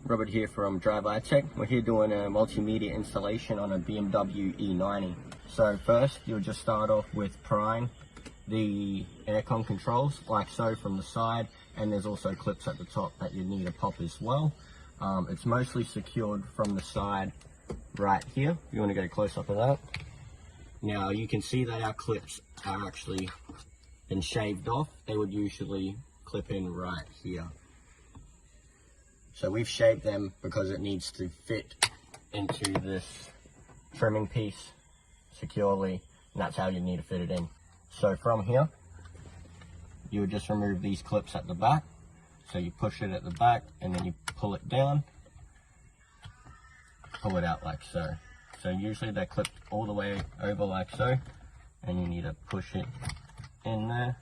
Robert here from Drive Tech. We're here doing a multimedia installation on a BMW E90. So first, you'll just start off with prying the aircon controls, like so, from the side, and there's also clips at the top that you need to pop as well. It's mostly secured from the side right here. If you want to get a close-up of that. Now you can see that our clips are actually been shaved off. They would usually clip in right here. So we've shaved them because it needs to fit into this trimming piece securely, and that's how you need to fit it in. So from here, you would just remove these clips at the back. So you push it at the back and then you pull it down, pull it out like so. So usually they're clipped all the way over like so, and you need to push it in there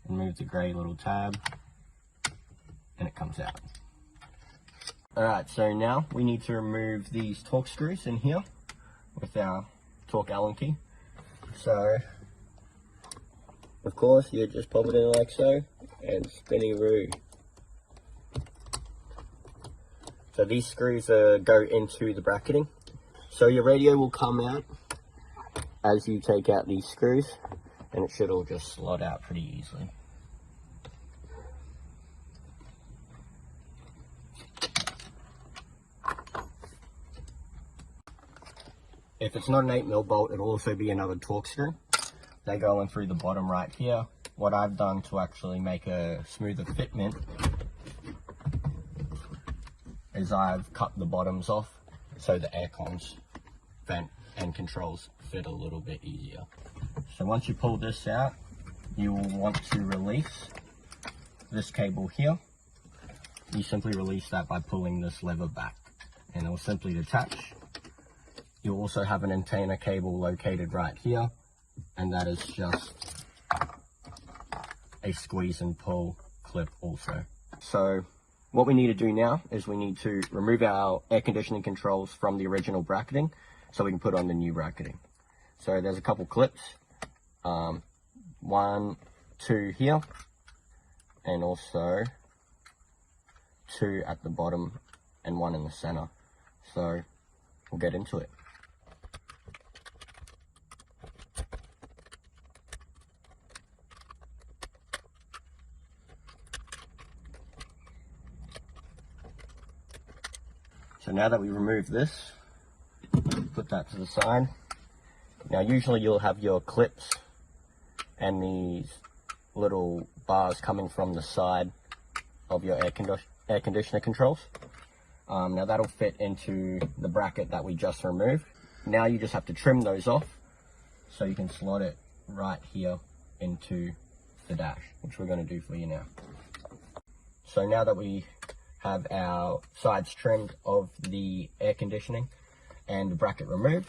and move the grey little tab, and it comes out. Alright, so now we need to remove these torque screws in here with our torque Allen key. So, of course, you just pop it in like so and spinny-roo. So these screws go into the bracketing. So your radio will come out as you take out these screws, and it should all just slot out pretty easily. If it's not an 8mm bolt, it'll also be another torque screw. They go in through the bottom right here. What I've done to actually make a smoother fitment is I've cut the bottoms off so the aircons, vent and controls fit a little bit easier. So once you pull this out, you will want to release this cable here. You simply release that by pulling this lever back, and it will simply detach. You'll also have an antenna cable located right here, and that is just a squeeze and pull clip also. So what we need to do now is we need to remove our air conditioning controls from the original bracketing so we can put on the new bracketing. So there's a couple clips, 1, 2 here, and also 2 at the bottom and 1 in the center. So we'll get into it. So now that we remove this, put that to the side. Now usually you'll have your clips and these little bars coming from the side of your air conditioner controls. Now that'll fit into the bracket that we just removed. Now you just have to trim those off so you can slot it right here into the dash, which we're going to do for you now. So now that we have our sides trimmed of the air conditioning and the bracket removed,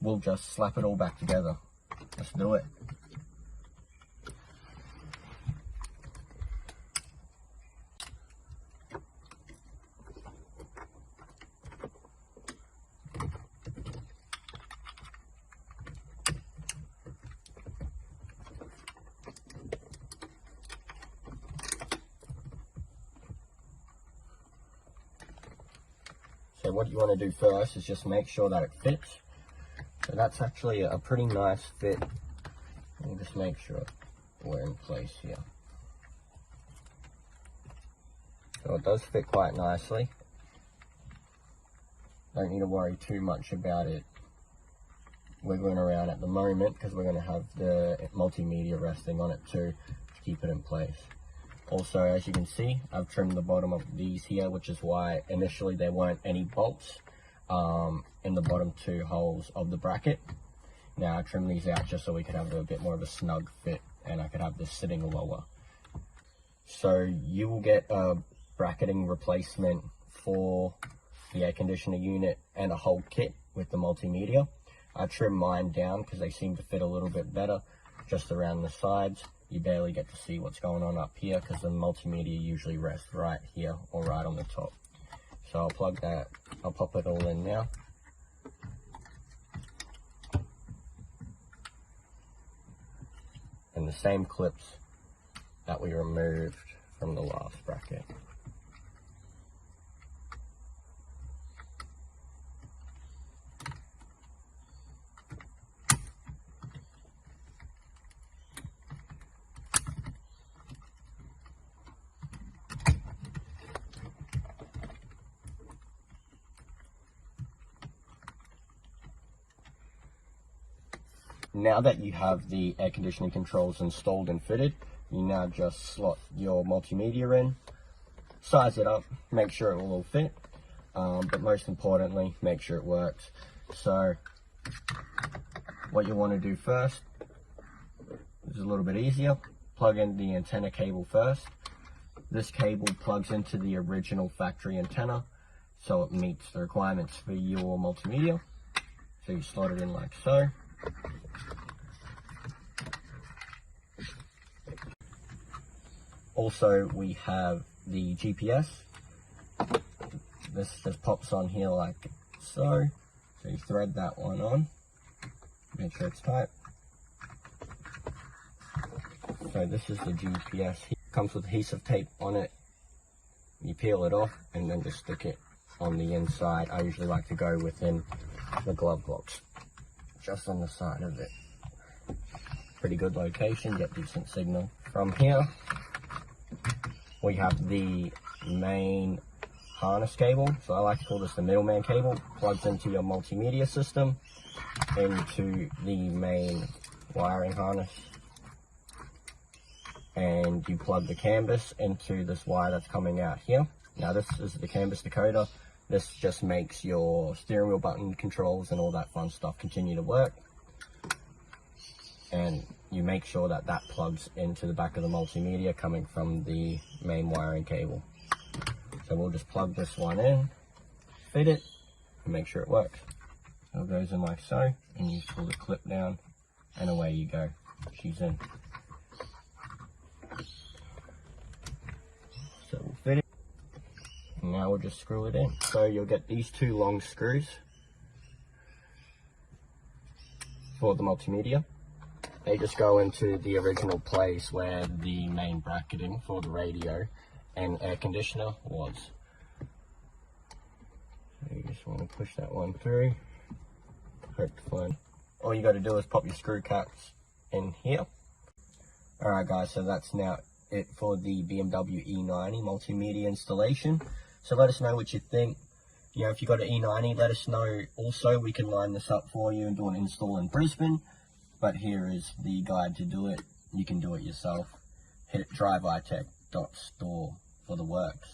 we'll just slap it all back together. Let's do it. So what you want to do first is just make sure that it fits. So that's actually a pretty nice fit. We'll just make sure we're in place here. So it does fit quite nicely. Don't need to worry too much about it wiggling around at the moment, because we're going to have the multimedia resting on it too to keep it in place. Also, as you can see, I've trimmed the bottom of these here, which is why initially there weren't any bolts in the bottom 2 holes of the bracket. Now I trimmed these out just so we could have a bit more of a snug fit, and I could have this sitting lower. So you will get a bracketing replacement for the air conditioner unit and a whole kit with the multimedia. I trimmed mine down because they seem to fit a little bit better just around the sides. You barely get to see what's going on up here because the multimedia usually rests right here or right on the top. So I'll plug that, I'll pop it all in now. And the same clips that we removed from the last bracket. now that you have the air conditioning controls installed and fitted, you now just slot your multimedia in, size it up, make sure it will all fit, but most importantly, make sure it works. So what you want to do first is a little bit easier. Plug in the antenna cable first. This cable plugs into the original factory antenna, so it meets the requirements for your multimedia. So you slot it in like so. Also, we have the GPS. This just pops on here like so. So you thread that one on. Make sure it's tight. So this is the GPS. It comes with adhesive tape on it. You peel it off and then just stick it on the inside. I usually like to go within the glove box, just on the side of it. Pretty good location, get decent signal. From here, we have the main harness cable. So I like to call this the middleman cable. Plugs into your multimedia system, into the main wiring harness. And you plug the canvas into this wire that's coming out here. Now this is the canvas decoder. This just makes your steering wheel button controls and all that fun stuff continue to work. And you make sure that that plugs into the back of the multimedia coming from the main wiring cable. So we'll just plug this one in, fit it, and make sure it works. So it goes in like so, and you pull the clip down, and away you go. She's in. So we'll fit it, and now we'll just screw it in. So you'll get these two long screws for the multimedia. They just go into the original place where the main bracketing for the radio and air conditioner was. So you just want to push that one through. Hope to find. All you got to do is pop your screw caps in here. Alright guys, so that's now it for the BMW E90 multimedia installation. So let us know what you think. You know, if you got an E90, let us know. Also, we can line this up for you and do an install in Brisbane. But here is the guide to do it. You can do it yourself. Hit drivitech.store for the works.